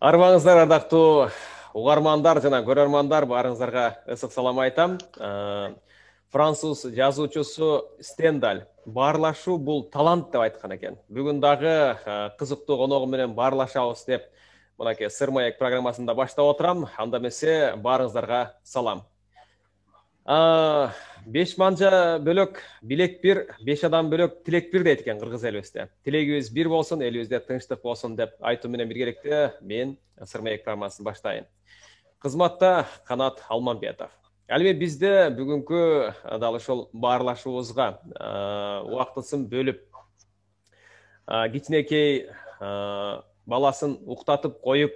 Арбаңыздар, ардактуу угармандар жана көрөрмандар, баарыңыздарга ысык салам айтам. Француз жазуучусу Стендаль баарлашуу бул талант деп айткан экен. Бүгүн дагы кызыктуу коногу менен баарлашабыз деп мынакей Сыр маек программасында баштап отурам. Анда эмесе баарыңыздарга салам. 5 манжа бөлөк билек бир, 5 адам бөлөк тилек бир дейт экен кыргыз элибизде. Тилегибиз бир болсун, элибизде тынчтык болсун деп айтуу менен биргеликте мен Сыр маек программасын баштайын. Кызматта Канат Алмамбетов. Ал эми бизде бүгүнкү дал ошол баарлашуубузга убактысын бөлүп кичинекей баласын уктатып коюп,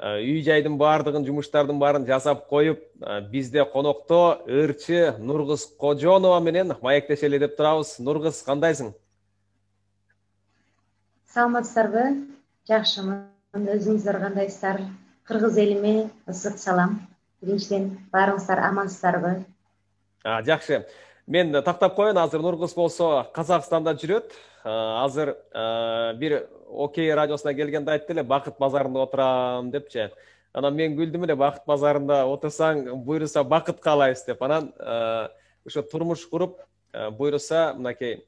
үй жайдын баардыгын, жумуштардын баарын жасап коюп, бизде конокто ырчы Нургыз Кожонова менен маектешели деп турабыз. Нургыз, кандайсың? Саламатсыздарбы? Жакшымын. Өзүңүздөр кандайсыздар? Кыргыз элиме ысык салам. Биринчиден баарыңыздар амансыздарбы? Жакшы. Мен тактап коеюн, азыр Нургыз болсо Казакстанда жүрөт. Азыр бир Окей радиосуна келгенде айтты эле, Бакыт базарында отурам депчи. Анан мен күлдүм эле, Бакыт базарында отурсаң, буйруса бакытка алайбыз деп. Анан ошо турмуш куруп, буйруса мынакей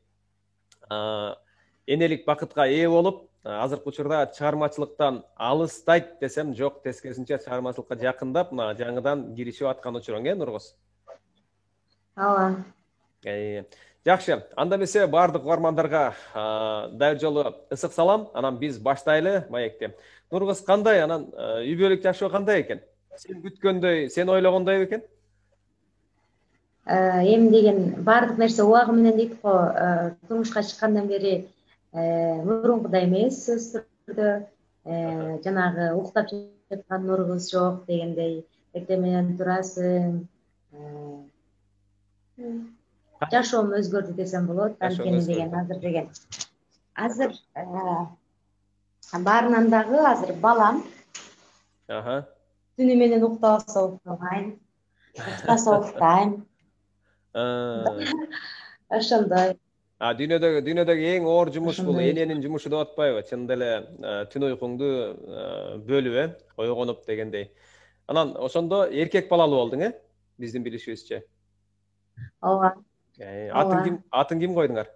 энелик бакытка ээ болуп, азыркы учурда чыгармачылыктан алыстайт десем жок, тескерисинче чыгармачылыкка жакындап, мына жаңыдан киришип аткан учуруң, Нургыз? Ооба. Жакшы, анда эмесе баардык угармандарга дайыр жолу ысык салам. Анан биз баштайлы маекти. Нургыз, кандай? Анан үй бүлөлүк жашоо кандай экен? Сен күткөндөй, сен ойлогондой экен? Эми деген баардык нерсе убагы менен дейт го. Турмушка чыккандан бери мурункудай эмес, сөзсүз түрдө жанагы уктап жаткан Нургыз жок дегендей. Эртең менен турасың. Жашоом өзгөрдү десем болот. Анткени деген азыр баарынан дагы азыр балам. Түнү менен уктабаса уктабайм, уктаса уктайм. Ошондой. Дүйнөдөгү эң оор жумуш бул эненин жумушу деп атпайбы? Чындап эле түн уйкуңду бөлүп, ойгонуп дегендей. Анан ошондо эркек балалуу болдуң, биздин билишибизче. Ооба. Атын ким койдуңар?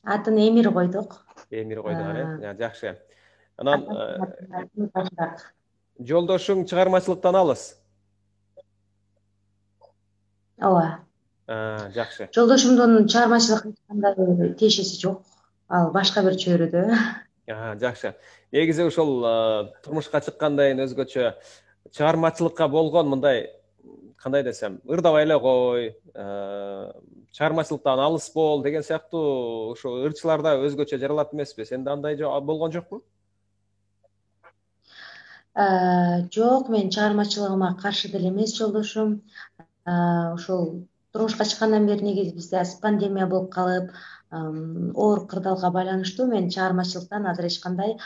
Атын Эмир койдук. Эмир койдуңар, жакшы. Анан жолдошуң чыгармачылыктан алыс? Ооба. Жакшы. Жолдошумдун чыгармачылыкка кандай тиешеси жок. Ал башка бир чөйрөдө. Жакшы. Негизи ошол турмушка чыккандан кийин өзгөчө чыгармачылыкка болгон мындай, кандай десем, ырдабай эле кой, чыгармачылыктан алыс бол деген сыяктуу ошо ырчыларда өзгөчө жаралат эмеспи? Сенде андай болгон жокпу? Жок, мен чыгармачылыгыма каршы деле эмес жолдошум. Ошол турмушка чыккандан бери негизи бизде пандемия болуп калып, оор кырдаалга байланыштуу мен чыгармачылыктан азыр эч кандай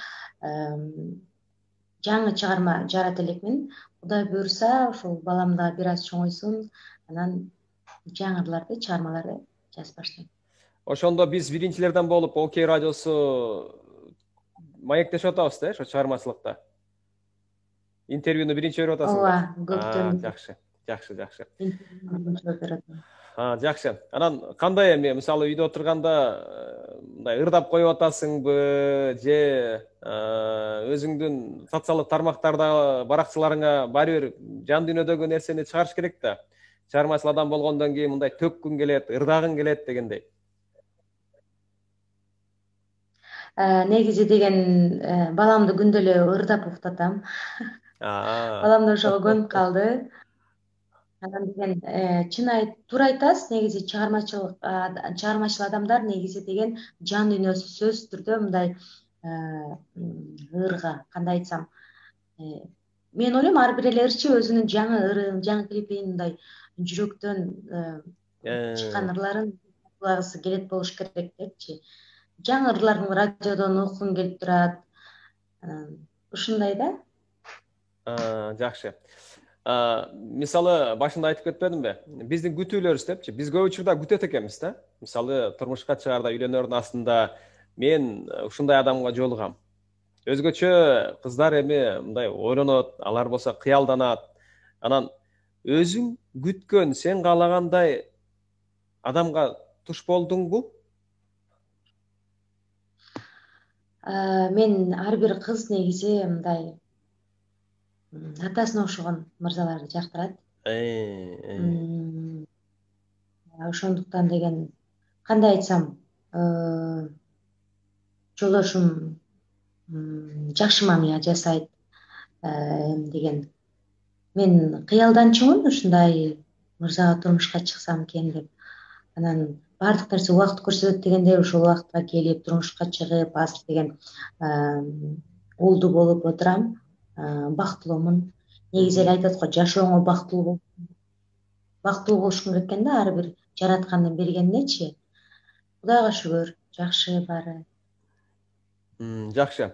жаңы чыгарма жарата элекмин. Кудай буйруса, ошол балам да бир аз чоңойсун, анан жаңыларды, чыгармаларды жазып баштайм. Ошондо биз биринчилерден болуп Окей радиосу маектешип атабыз да, ошо чыгармачылыкта. Интервьюну биринчи берип атасың. Ооба, көптөн. Жакшы. Жакшы. Анан кандай эми, мисалы үйдө отурганда мындай ырдап коюп атасыңбы, же өзүңдүн социалдык тармактарда баракчыларыңа баары бир жан дүйнөдөгү нерсени чыгарыш керек да. Чыгармачыл адам болгондон кийин мындай төккүң келет, ырдагың келет дегендей. Негизи деген баламды күндө эле ырдап уктатам. Балам да ошого көнүп калды. Анан деген туура айтасыз, негизи чыгармачыл адамдар негизи деген жан дүйнөсү сөзсүз түрдө мындай ырга, кандай айтсам, мен ойлойм ар бир эле ырчы өзүнүн жаңы ырын, жаңы клипин мындай жүрөктөн чыккан ырларын кулагысы келет болуш керек депчи. Жаңы ырларын радиодон уккуң келип турат. Ушундай да. Жакшы. Мисалы башында айтып кетпедимби? Биздин күтүүлөрүбүз депчи. Биз көп учурда күтөт экенбиз да. Мисалы турмушка чыгарда, үйлөнөрдүн астында мен ушундай адамга жолугам. өзгөчө кыздар эми мындай ойлонот, алар болсо кыялданат. Анан өзүң күткөн, сен каалагандай адамга туш болдуңбу? Мен ар бир кыз негизи мындай атасына окшогон мырзаларды жактырат. Ошондуктан деген кандай айтсам, жолдошум жакшы мамиле жасайт деген. Мен кыялданчумун ушундай мырзага турмушка чыксам экен деп. Анан баардык нерсе убакыт көрсөтөт дегендей ошол убакытка келип турмушка чыгып азыр деген уулду болуп отурам. Бактылуумун. Негизи эле айтат го, жашооңо бактылуу болушуң керек экен да, ар бир жараткандын бергенинечи. Кудайга шүгүр, жакшы баары. Жакшы.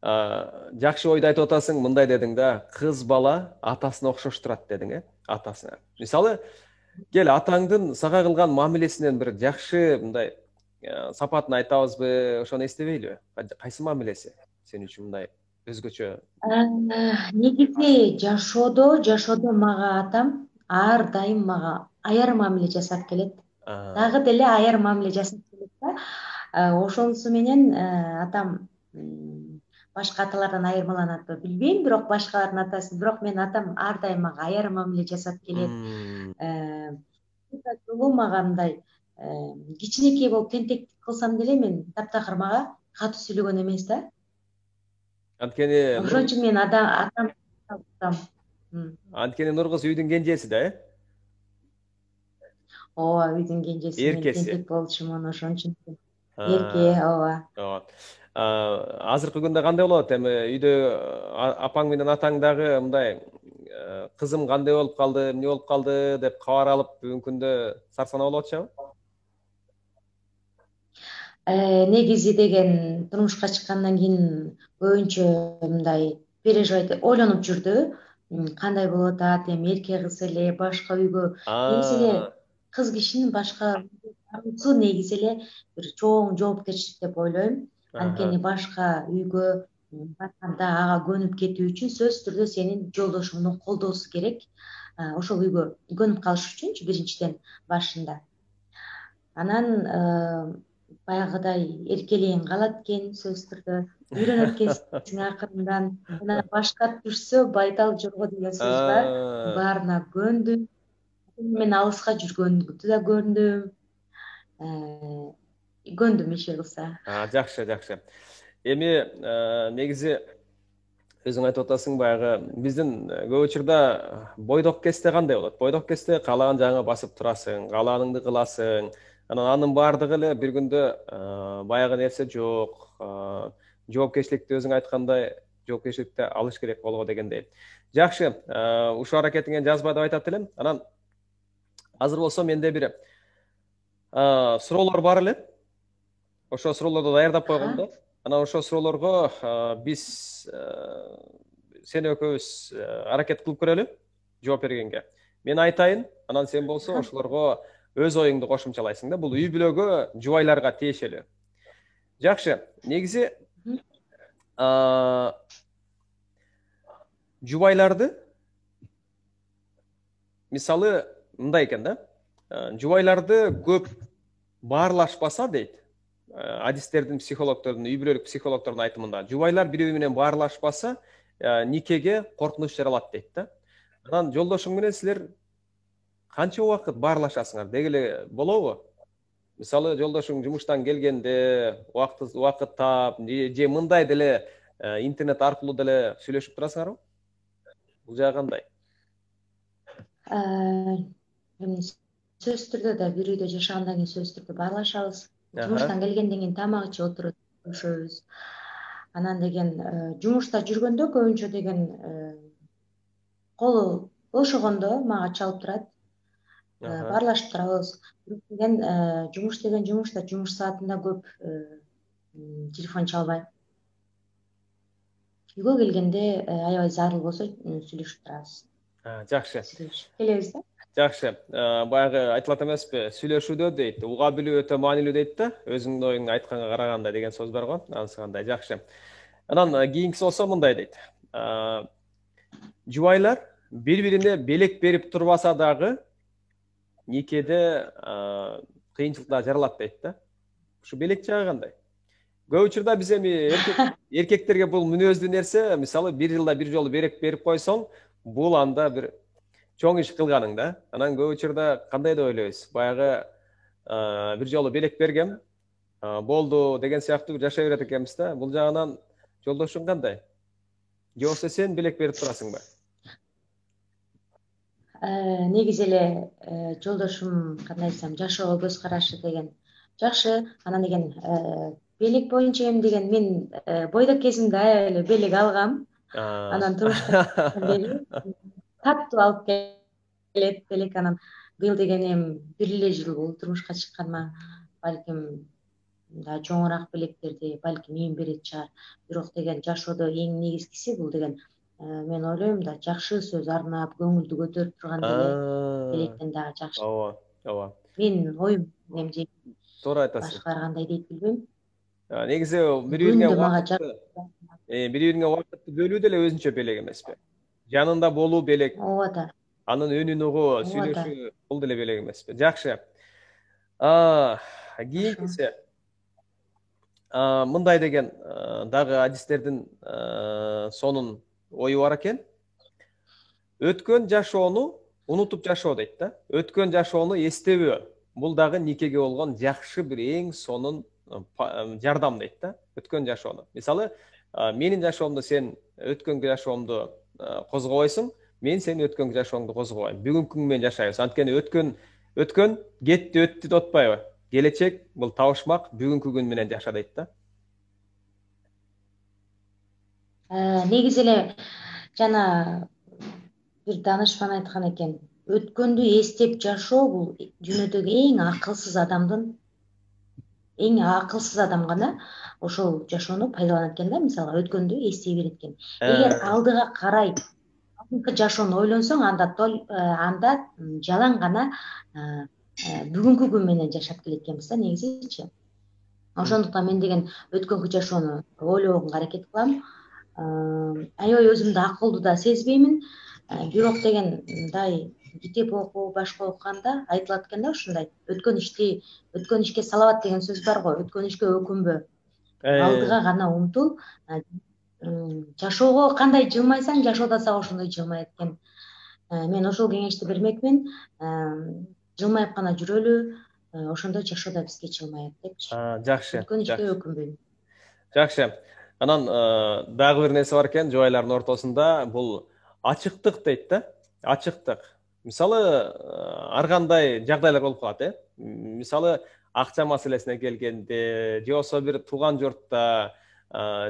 Жакшы ойду айтып атасың, мындай дедиң да, кыз бала атасына окшоштурат дедиң, атасына. Мисалы, кел атаңдын сага кылган мамилесинен бир жакшы мындай сапатын айтабызбы, ошону эстебейлиби? Кайсы мамилеси сен үчүн мындай өзгөчө? Негизи жашоодо мага атам ар дайым мага аяр мамиле жасап келет. Дагы деле аяр мамиле жасап келет да. Ошонусу менен атам башка аталардан айырмаланатпы билбейм, бирок башкалардын атасы, бирок менин атам ар дайым мага аяр мамиле жасап келет. Мага мындай кичинекей болуп тентектик кылсам деле мен таптакыр мага катуу сүйлөгөн эмес да. Анткени ошон үчүн мен атам. Анткени Нуркыз үйдүн кенжеси да, ооба, үйдүн кенжеси, мен эркеси. тентек болчумун, ошон үчүн эрке, ооба. Азыркы күндө кандай болот? Эми үйдө апаң менен атаң дагы мындай кызым кандай болуп калды, эмне болуп калды деп кабар алып бүгүнкү күндө сарсанаа болуп атышабы? Негизи деген турмушка чыккандан кийин көбүнчө мындай переживать, ойлонуп жүрдү. Кандай болуп атат, эми эрке кыз эле башка үйгө, негизи эле кыз кишинин башка баруусу негизи эле бир чоң жоопкерчилик деп ойлойм. Анткени башка үйгө барганда ага көнүп кетүү үчүн сөзсүз түрдө сенин жолдошуңду колдоосу керек. Ошол үйгө көнүп калыш үчүнчү биринчиден башында. Анан баягыдай эркелигиң калат экен, сөзсүз түрдө үйрөнөт экенсиң акырындан. Жана башка түшсө байтал жорго деген сөз бар. Баарына көндүм. Мен алыска жүргөндү да көндүм. Көндүм иши кылса. Жакшы, жакшы. Эми негизи өзүң айтып атасың, баягы биздин көп учурда бойдок кезде кандай болот? Бойдок кезде каалаган жагыңа басып турасың, каалаганыңды кыласың. Анан анын баардыгы эле бир күндө баягы нерсе жок. Жоопкерчиликти өзүң айткандай, жоопкерчиликти алыш керек болго дегендей. Жакшы, ушул аракетиңен жазба деп айтат элем. Анан азыр болсо менде бир суроолор бар эле. Ошо суроолорду даярдап койгом да. Анан ошол суроолорго биз сен экөөбүз аракет кылып көрөлү жооп бергенге. Мен айтайын, анан сен болсо ошолорго өз оюңду кошумчалайсың да. Бул үй бүлөгө, жубайларга тиешелүү. Жакшы. Негизи жубайларды мисалы мындай экен да. Жубайларды көп баарлашпаса дейт. Адистердин, психологдордун, үй бүлөлүк психологдордун айтымында жубайлар бири-бири менен баарлашпаса, никеге коркунуч жаралат дейт да. Анан жолдошуң менен силер канча убакыт баарлашасыңар деги эле болобу? Мисалы, жолдошуң жумуштан келгенде убакыт таап, же мындай деле интернет аркылуу деле сүйлөшүп турасыңарбы? Бул жагы кандай? Сөзсүз түрдө да бир үйдө жашагандан кийин сөзсүз түрдө баарлашабыз. Жумуштан келгенден кийин тамак ичип отуруп көрүшөбүз. Анан деген жумушта жүргөндө көбүнчө деген колу бошогондо мага чалып турат. Баарлашып турабыз. Деген жумуш деген жумушта, жумуш саатында көп телефон чалбайм. Үйгө келгенде аябай зарыл болсо сүйлөшүп турабыз. Жакшы. Келебиз да. Жакшы. Баягы айтылат эмеспи? Сүйлөшүүдө дейт, уга билүү өтө маанилүү дейт да. Өзүңдүн оюңду айтканга караганда деген сөз бар го. Анысы кандай? Жакшы. Анан кийинкиси болсо мындай дейт. Жубайлар бири-бирине белек берип турбаса дагы никеде кыйынчылыктар жаралат дейт да. Ушу белек жагы кандай? Көп учурда биз эми эркектерге бул мүнөздүү нерсе, мисалы бир жылда бир жолу белек берип койсоң, бул анда бир чоң иш кылганың да. Анан көп учурда кандай деп ойлойбуз? Баягы бир жолу белек бергем, болду деген сыяктуу жашай берет экенбиз да. Бул жагынан жолдошуң кандай? Же болбосо сен белек берип турасыңбы? Негизи эле жолдошум кандай десем, жашоого көз карашы деген жакшы. Анан деген белек боюнча эми деген мен бойдок кезимде аябай эле белек алгам. Анан турмушка бери катуу алып келет белек. Анан быйыл деген эми бир эле жыл болду турмушка чыкканыма. Балким мындай чоңураак белектерди балким эми берет чыгар. Бирок деген жашоодо эң негизгиси бул деген мен ойлойм да жакшы сөз арнап, көңүлдү көтөрүп турган белектен дагы жакшы. Ооба, ооба. Менин оюм эмне туура айтасың. Башкалар кандай дейт билбейм. Негизи бири-бириңе убакытты бөлүү деле өзүнчө белек эмеспи? Жанында болуу белек. Ооба да. Анын үнүн угуу, сүйлөшүү бул деле белек эмеспи? Жакшы. Кийинкиси мындай деген дагы адистердин сонун ою бар экен. Өткөн жашоону унутуп жашоо дейт да. Өткөн жашоону эстебөө. Бул дагы никеге болгон жакшы бир эң сонун жардам дейт да. Өткөн жашоону. Мисалы, менин жашоомду сен өткөнгү жашоомду козгобойсуң, мен сенин өткөнгү жашооңду козгобойм. Бүгүнкүң менен жашайбыз. Анткени өткөн кетти, өттү деп атпайбы? Келечек бул табышмак, бүгүнкү күн менен жаша дейт да. Негизи эле жана бир данышпан айткан экен, өткөндү эстеп жашоо бул дүйнөдөгү эң акылсыз адам гана ошол жашоону пайдаланат экен да. Мисалы, өткөндү эстей берет экен. Эгер алдыга карай жашоону ойлонсоң, анда жалаң гана бүгүнкү күн менен жашап келет экенбиз да, негизичи. Ошондуктан мен деген өткөнгү жашоону ойлобогонго аракет кылам. Аябай өзүмдү акылдуу да сезбеймин. Бирок деген мындай китеп окуу, башка окуганда айтылат экен да, ушундай өткөн ишке салават деген сөз бар го. Өткөн ишке өкүнбө. Алдыга гана умтул. Жашоого кандай жылмайсаң, жашоо да сага ошондой жылмайт экен. Мен ошол кеңешти бермекмин. Жылмайып гана жүрөлү, ошондо жашоо да бизге жылмайт депчи. Жакшы. Өткөн ишке өкүнбөйм. Жакшы. Анан дагы бир нерсе бар экен жубайлардын ортосунда, бул ачыктык дейт да. Ачыктык. Мисалы, ар кандай жагдайлар болуп калат, Мисалы, акча маселесине келгенде, же болбосо бир тууган журтта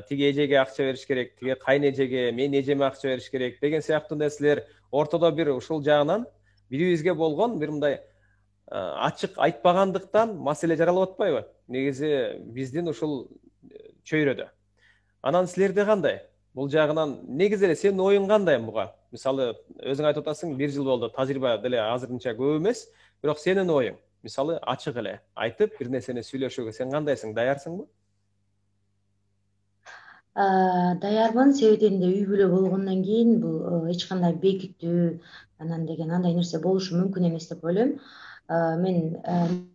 тиги эжеге акча бериш керек, тиги кайнэжеге, мен эжеме акча бериш керек деген сыяктуу нерселер ортодо бир ушул жагынан бирибизге болгон бир мындай ачык айтпагандыктан маселе жаралып атпайбы? Негизи биздин ушул чөйрөдө. Анан силерде кандай? Бул жагынан негизи эле сенин оюң кандай буга? Мисалы, өзүң айтып атасың, бир жыл болду, тажрыйба деле азырынча көп эмес, бирок сенин оюң, мисалы, ачык эле айтып, бир нерсени сүйлөшүүгө сен кандайсың? Даярсыңбы? Даярмын. Себеби үй бүлө болгондон кийин бул эч кандай бекитүү, анан деген андай нерсе болушу мүмкүн эмес деп ойлойм. Мен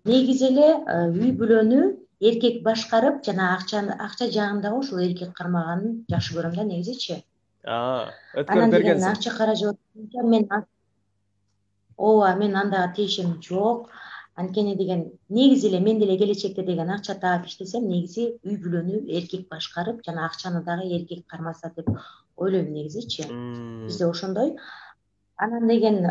негизи эле үй бүлөнү эркек башкарып, жана акча жагындагы ошол эркек кармаганын жакшы көрөм да, негизичи. Анан деген акча каражат боюнча мен андага тиешем жок. Анткени деген негизи эле мен деле келечекте деген акча таап иштесем, негизи үй бүлөнү эркек башкарып, жана акчаны дагы эркек кармаса деп ойлойм, негизичи. Бизде ошондой. Анан деген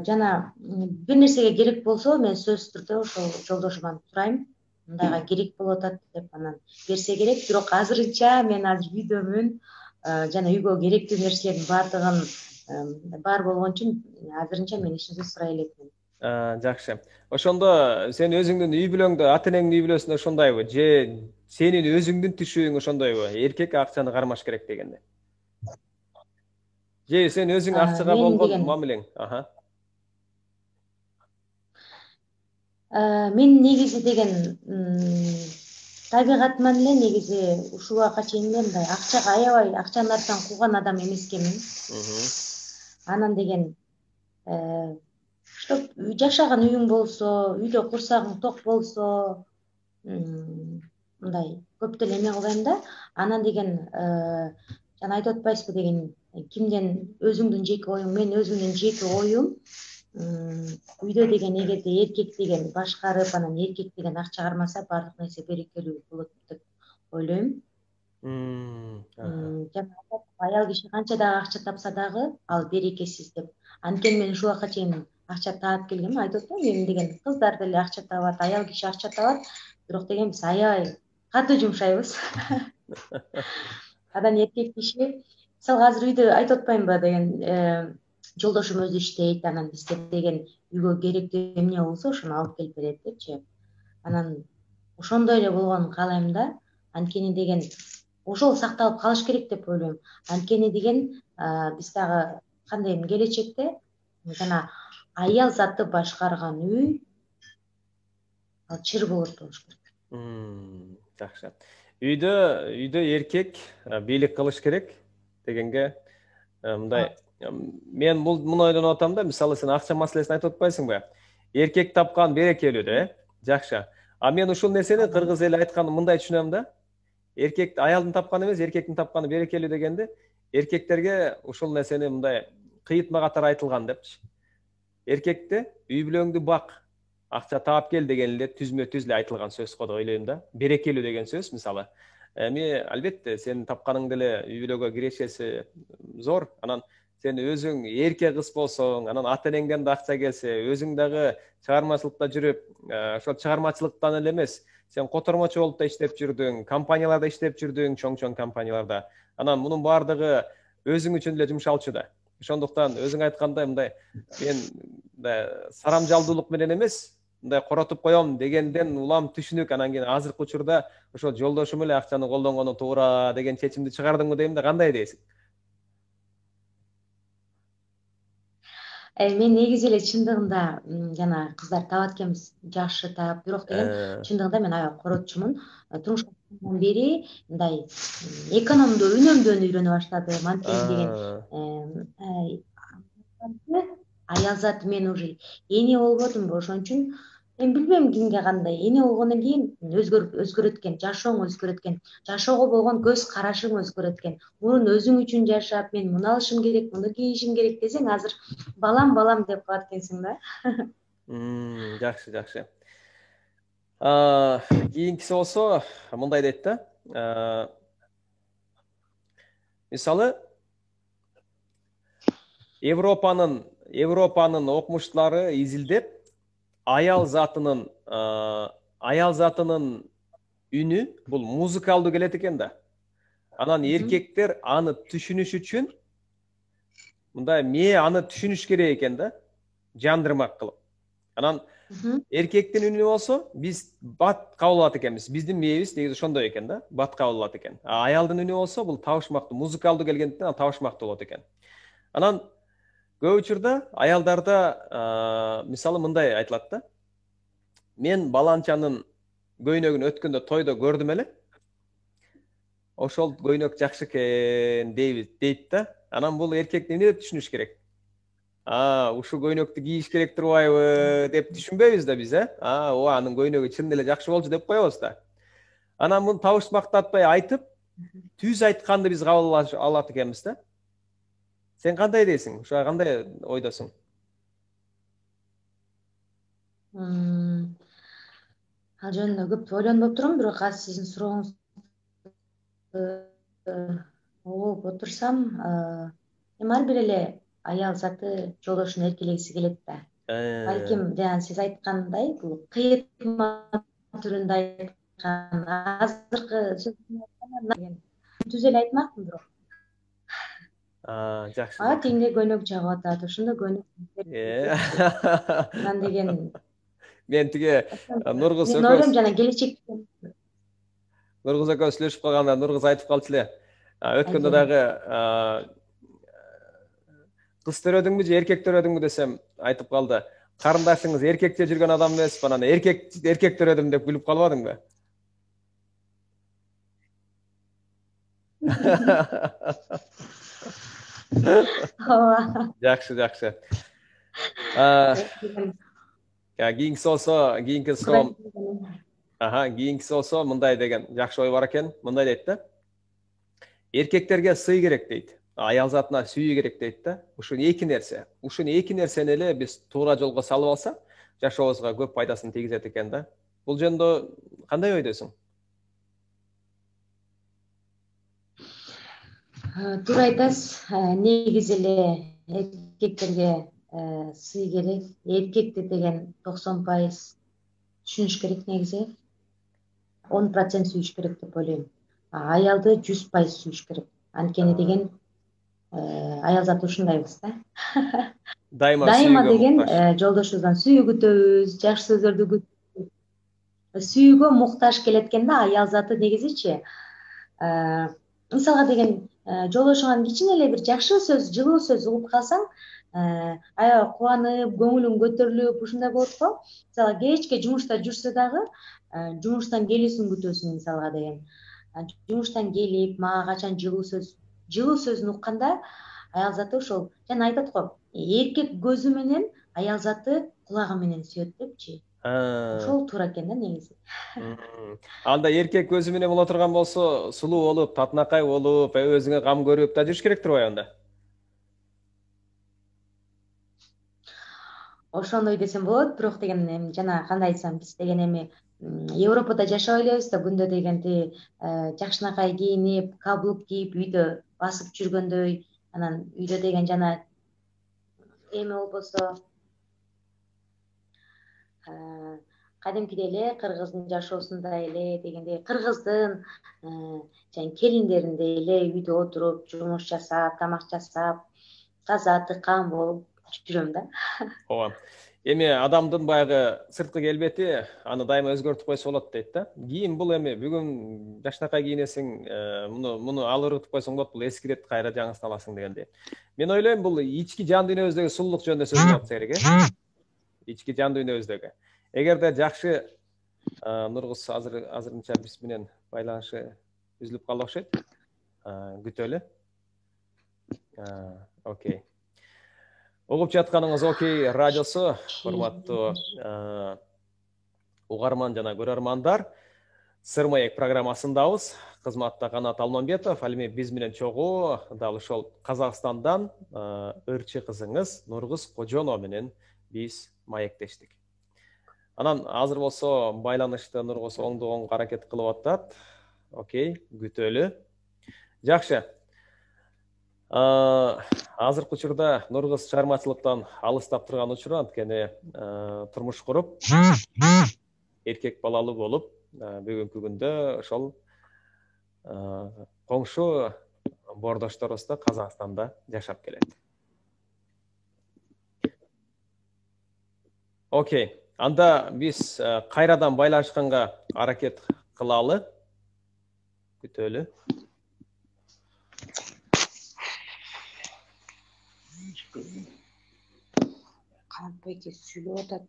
жана бир нерсеге керек болсо, мен сөзсүз түрдө ошол жолдошуман сурайм. Мындайга керек болуп атат деп, анан берсе керек. Бирок азырынча мен азыр үйдөмүн, жана үйгө керектүү нерселердин баардыгын бар болгон үчүн азырынча мен ишинсиз сурай элекмин. Жакшы. Ошондо сен өзүңдүн үй бүлөңдө, ата энеңдин үй бүлөсүндө ошондойбу? Же сенин өзүңдүн түшүгүң ошондойбу? Эркек акчаны кармаш керек дегенде. Же сен өзүң акчага болгон мамилең? Мен негизи деген табигат менен эле негизи ушул убакка чейин эле мындай акчага аябай акчанын артынан кууган адам эмес экенмин. Анан деген чтоб жашаган үйүң болсо, үйдө курсагың ток болсо, мындай көп деле эме кылбайм да. Анан деген жана айтып атпайсызбы деген кимден өзүңдүн жеке оюң, мен өзүмдүн жеке оюм үйдө деген эгерде эркек деген башкарып, анан эркек деген акча чыгармаса баардык нерсе берекелүү болот деп ойлойм. Жана аял киши канча дагы акча тапса дагы ал берекесиз деп. Анткени мен ушул убакка чейин акча таап келгем, айтып атпаймынбы, эми деген кыздар деле акча табат, аял киши акча табат, бирок деген биз аябай катуу жумшайбыз. Анан эркек киши мисалы азыр үйдө айтып атпаймынбы деген жолдошум өзү иштейт, анан бизге деген үйгө керектүү эмне болсо ошону алып келип берет депчи. Анан ошондой эле болгонун каалайм да. Анткени деген ошол сакталып калыш керек деп ойлойм. Анткени деген биз дагы кандай келечекте жана аял заты башкарган үй ал чыр болот болуш керек. Жакшы. Үйдө эркек бийлик кылыш керек дегенге мындай мен муну ойлонуп атам да, мисалы сен акча маселесин айтып атпайсыңбы? Эркек тапкан берекелүү да, жакшы. А мен ушул нерсени кыргыз эли айтканын мындай түшүнөм да. Эркек аялдын тапканы эмес, эркектин тапканы берекелүү дегенде эркектерге ушул нерсени мындай кыйытма катары айтылган депчи. Эркекте үй бүлөңдү бак, акча таап кел деген эле түзмө-түз эле айтылган сөз го деп ойлойм да. Берекелүү деген сөз мисалы. Эми албетте сенин тапканың деле үй бүлөгө кирешеси зор. Анан сен өзүң эрке кыз болсоң, анан ата энеңден да акча келсе, өзүң дагы чыгармачылыкта жүрүп, ошол чыгармачылыктан эле эмес, сен котормочу болуп да иштеп жүрдүң, компанияларда иштеп жүрдүң, чоң-чоң компанияларда. Анан мунун баардыгы өзүң үчүн эле жумшалчу да. Ошондуктан өзүң айткандай мындай мен сарамжалдуулук менен эмес, мындай коротуп коем дегенден улам түшүнүк. Анан кийин азыркы учурда ошол жолдошум эле акчаны колдонгону туура деген чечимди чыгардыңбы дейм да, кандай дейсиң? Мен негизи эле чындыгында жана кыздар таап аткенбиз, жакшы таап, бирок деген чындыгында мен аябай коротчумун. Турмушка чыккандан бери мындай экономдуу, үнөмдүүнү үйрөнө баштадым. Анткени деген аял заты мен уже эне болбодумбу, ошон үчүн мен билбейм кимге кандай. Эне болгондон кийин өзгөрөт экен, жашооң өзгөрөт экен, жашоого болгон көз карашың өзгөрөт экен. Мурун өзүң үчүн жашап, мен муну алышым керек, муну кийишим керек десең, азыр балам деп калат экенсиң да. Жакшы. Кийинкиси болсо мындай дейт да. Мисалы Европанын окумуштуулары изилдеп аял затынын үнү бул музыкалдуу келет экен да. Анан эркектер аны түшүнүш үчүн мындай аны түшүнүш керек экен да, жандырмак кылып. Анан эркектин үнү болсо биз бат кабыл алат экенбиз. Биздин мээбиз негизи ошондой экен да, бат кабыл алат экен. Аялдын үнү болсо бул табышмактуу, музыкалдуу келгендиктен табышмактуу болот экен. Анан көп учурда аялдарда мисалы мындай айтылат да. Мен баланчанын көйнөгүн өткөндө тойдо көрдүм эле. Ошол көйнөк жакшы экен дейт да. Анан бул эркектин эмне деп түшүнүш керек? Ушул көйнөктү кийиш керек турбайбы деп түшүнбөйбүз да биз, анын көйнөгү чын эле жакшы болчу деп коебуз да. Анан муну табышмактатпай айтып, түз айтканды биз кабыл алат экенбиз да. Сен кандай дейсиң? Ушуга кандай ойдосуң? Ал жөнүндө көп ойлонуп отурам, бирок азыр сиздин сурооңузду угуп отурсам, ар бир эле аял заты жолдошун эркелегиси келет да. Балким жана сиз айткандай, бул кыйытма түрүндө айткан азыркы сөзүн түз эле айтмакмын, бирок жакшы. Теңде көйнөк жагып атат, ошондо көйнөк. Анан деген мен тиге Нургуз мен ойлойм жана келечекте Нургуз экөөбүз сүйлөшүп калганда Нургуз айтып калчу эле. Өткөндө дагы кыз төрөдүңбү же эркек төрөдүңбү десем айтып калды. Карындашыңыз эркекче жүргөн адам эмес, анан эркек төрөдүм деп күлүп калбадыңбы? ооба. Жакшы, жакшы. Кийинкиси болсо мындай деген жакшы ой бар экен. Мындай дейт да. Эркектерге сый керек дейт. Аял затына сүйүү керек дейт да. Ушул эки нерсе. Ушул эки нерсени эле биз туура жолго салып алсак, жашообузга көп пайдасын тийгизет экен да. Бул жөнүндө кандай ойдосуң? Туура айтасыз. Негизи эле эркектерге сый керек. Эркекти деген 90% түшүнүш керек негизи. 10% сүйүш керек деп ойлойм. Аялды 100% сүйүш керек. Анткени деген аял заты ушундайбыз да. Дайыма деген жолдошубуздан сүйүү күтөбүз, жакшы сөздөрдү күтөбүз. Сүйүүгө муктаж келет экен да аял заты негизичи. Мисалга деген жолдошуңан кичине эле бир жакшы сөз, жылуу сөз угуп калсаң, аябай кубанып, көңүлүң көтөрүлүп, ушундай болот го. Мисалга кечке жумушта жүрсө дагы, жумуштан келүүсүн күтөсүң мисалга деген. Жумуштан келип, мага качан жылуу сөзүн укканда, аял заты ошол жана айтат го, эркек көзү менен аял заты кулагы менен сүйөт депчи. Ошол туура экен да негизи. Анда эркек көзү менен боло турган болсо, сулуу болуп, татынакай болуп, өзүңө кам көрүп да жүрүш керек турбайбы анда? Ошондой десем болот, бирок деген эми жана кандай айтсам, биз деген эми Европада жашабай элебиз да, күндө дегенди жакшынакай кийинип, каблук кийип, үйдө басып жүргөндөй, анан үйдө деген жана эми болбосо кадимкидей эле кыргыздын жашоосундай эле дегендей кыргыздын жана келиндериндей эле үйдө отуруп, жумуш жасап, тамак жасап, таза тыккан болуп жүрөм да. Ооба. Эми адамдын баягы сырткы келбети аны дайыма өзгөртүп койсо болот дейт да. Кийин бул эми бүгүн жакшынакай кийинесиң, муну алып койсоң болот, бул эскирет, кайра жаңысын аласың дегендей. Мен ойлойм, бул ички жан дүйнөбүздөгү сулуулук жөнүндө сөз кылып атса керек, ички жан дүйнөбүздөгү. Эгерде жакшы Нургуз азырынча биз менен байланышы үзүлүп калды окшойт. Күтөлү. Окей. Угуп жатканыңыз Окей радиосу, урматтуу угарман жана көрөрмандар. Сыр маек программасындабыз. Кызматта Канат Алмамбетов, ал эми биз менен чогуу дал ошол Казакстандан ырчы кызыңыз Нургуз Кожонова менен биз маектештик. Анан азыр болсо байланышты Нургуз оңдогонго аракет кылып атат. Окей, күтөлү. Жакшы. Азыркы учурда Нургуз чыгармачылыктан алыстап турган учуру, анткени турмуш куруп, эркек балалуу болуп, бүгүнкү күндө ошол коңшу бордошторубуз да Казакстанда жашап келет. Окей. Анда биз кайрадан байланышканга аракет кылалы. Күтөлү. Канат байке сүйлөп атат.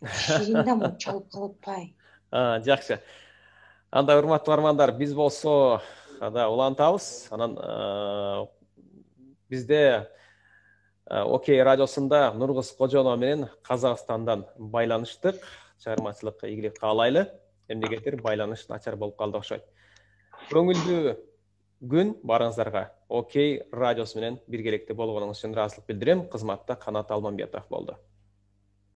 Ширинда чалып калып атпайбы? Жакшы. Анда урматтуу армандар, биз болсо да улантабыз. Анан бизде Окей радиосунда Нургуз Кожонова менен Казакстандан байланыштык. Чыгармачылыкка ийгилик каалайлы. Эмнегетир байланыш начар болуп калды окшойт. Көңүлдүү күн барыңыздарга. Окей радиосу менен биргеликте болгонуңуз үчүн ыраазычылык билдирем. Кызматта Канат Алмамбетов болду.